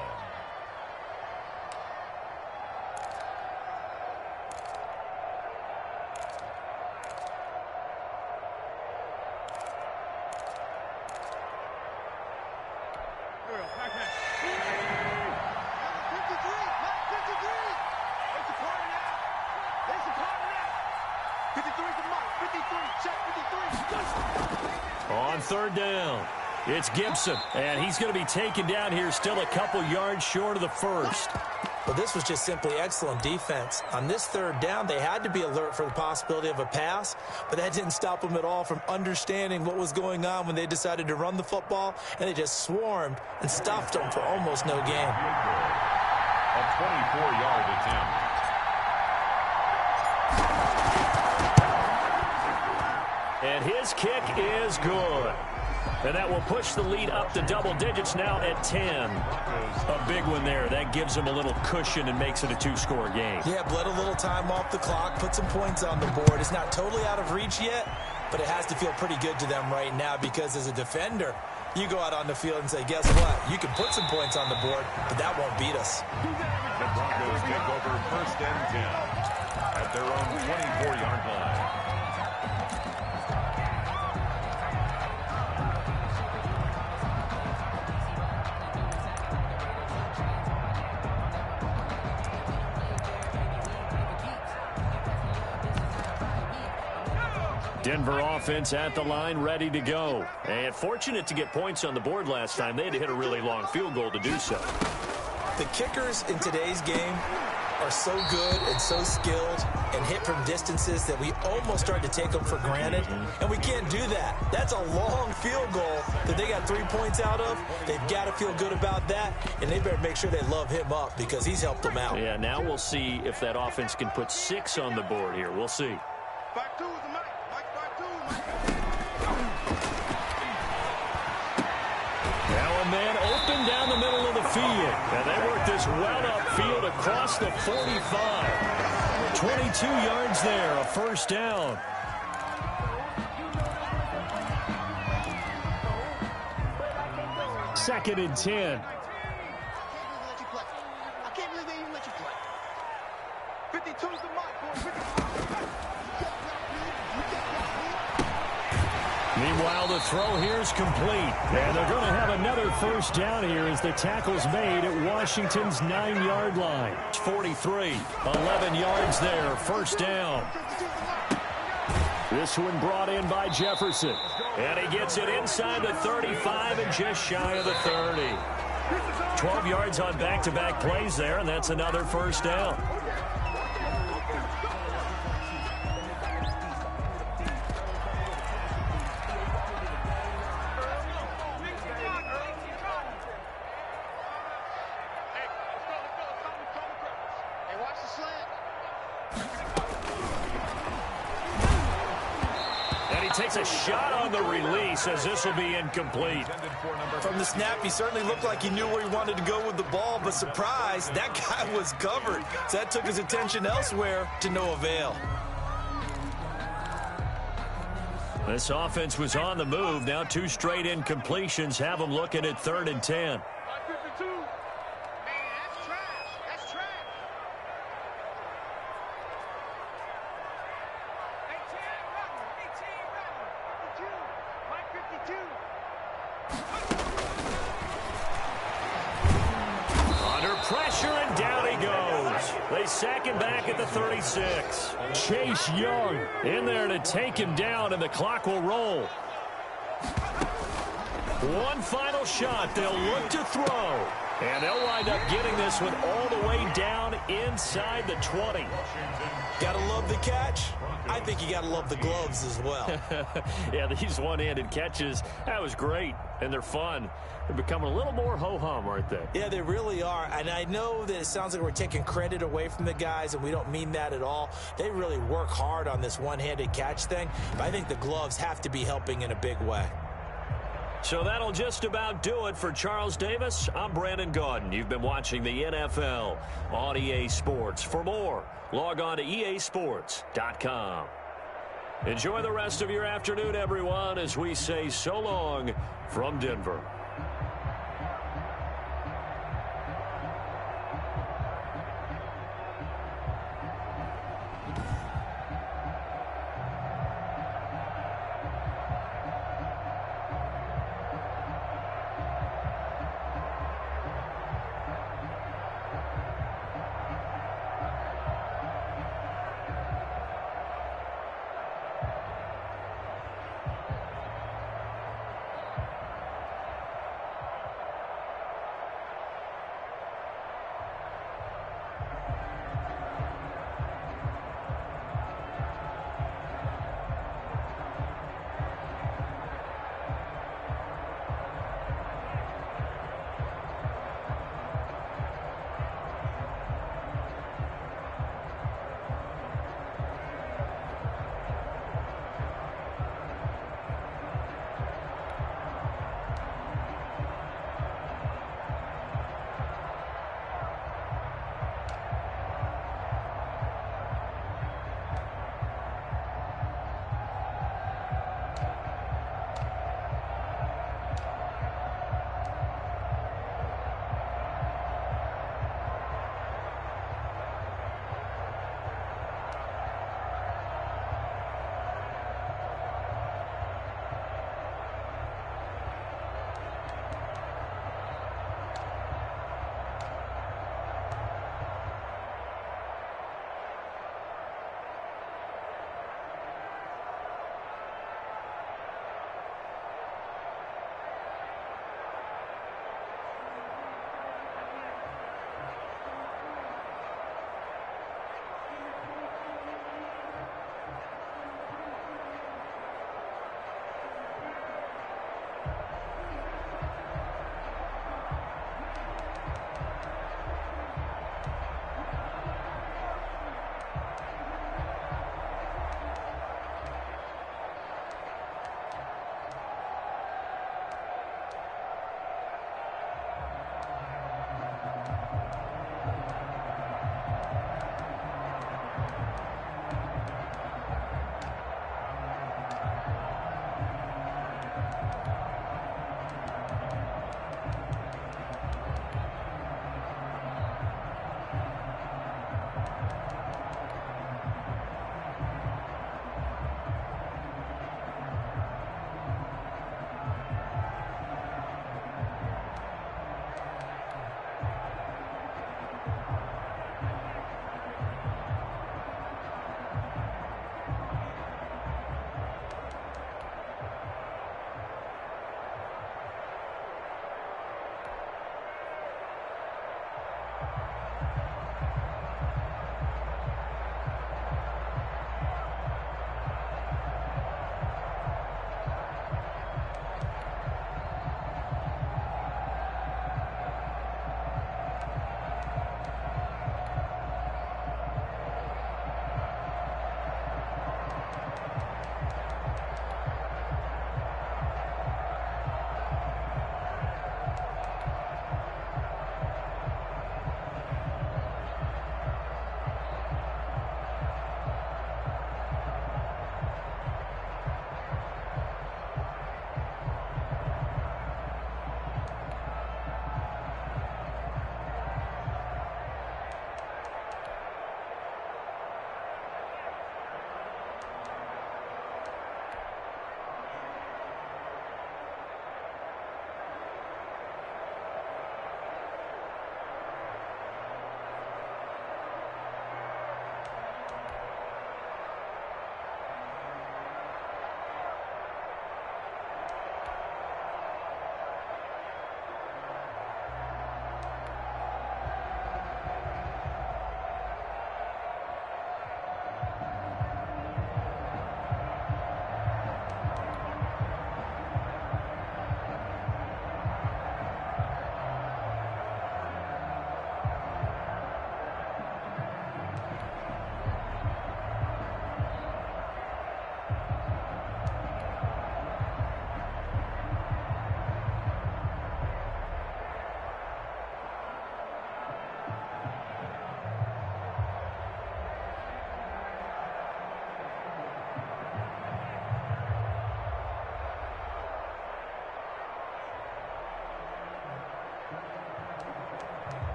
On 3rd down, it's Gibson, and he's going to be taken down here still a couple yards short of the first. Well, this was just simply excellent defense. On this 3rd down, they had to be alert for the possibility of a pass, but that didn't stop them at all from understanding what was going on when they decided to run the football, and they just swarmed and stuffed them for almost no gain. A 24-yard attempt. And his kick is good. And that will push the lead up to double digits now at 10. A big one there. That gives them a little cushion and makes it a 2-score game. Yeah, bled a little time off the clock, put some points on the board. It's not totally out of reach yet, but it has to feel pretty good to them right now because as a defender, you go out on the field and say, guess what? You can put some points on the board, but that won't beat us. The Broncos take over 1st and 10 at their own 24-yard line. Denver offense at the line, ready to go. And fortunate to get points on the board last time. They had to hit a really long field goal to do so. The kickers in today's game are so good and so skilled and hit from distances that we almost start to take them for granted, and we can't do that. That's a long field goal that they got 3 points out of. They've got to feel good about that, and they better make sure they love him up because he's helped them out. Yeah, now we'll see if that offense can put 6 on the board here. We'll see. Back two is the Mike. Back two, Mike. Now a man open down the middle of the field. And they work this well upfield across the 45. 22 yards there, a first down. Second and 10. I can't believe they even let you play. 52 is the Mike, boy. 52. Meanwhile, the throw here is complete. And they're going to have another first down here as the tackle's made at Washington's 9-yard line. 43, 11 yards there, first down. This one brought in by Jefferson. And he gets it inside the 35 and just shy of the 30. 12 yards on back-to-back plays there, and that's another first down. Takes a shot on the release as this will be incomplete. From the snap, he certainly looked like he knew where he wanted to go with the ball, but surprise, that guy was covered. So that took his attention elsewhere to no avail. This offense was on the move. Now 2 straight incompletions have them looking at 3rd and 10. They sack him back at the 36. Chase Young in there to take him down, and the clock will roll. One final shot. They'll look to throw. And they'll wind up getting this one all the way down inside the 20. Gotta love the catch. I think you gotta love the gloves as well. Yeah, these one-handed catches, that was great, and they're fun. They're becoming a little more ho-hum, aren't they? Yeah, they really are, and I know that it sounds like we're taking credit away from the guys, and we don't mean that at all. They really work hard on this one-handed catch thing, but I think the gloves have to be helping in a big way. So that'll just about do it for Charles Davis. I'm Brandon Gaudin. You've been watching the NFL on EA Sports. For more, log on to easports.com. Enjoy the rest of your afternoon, everyone, as we say so long from Denver.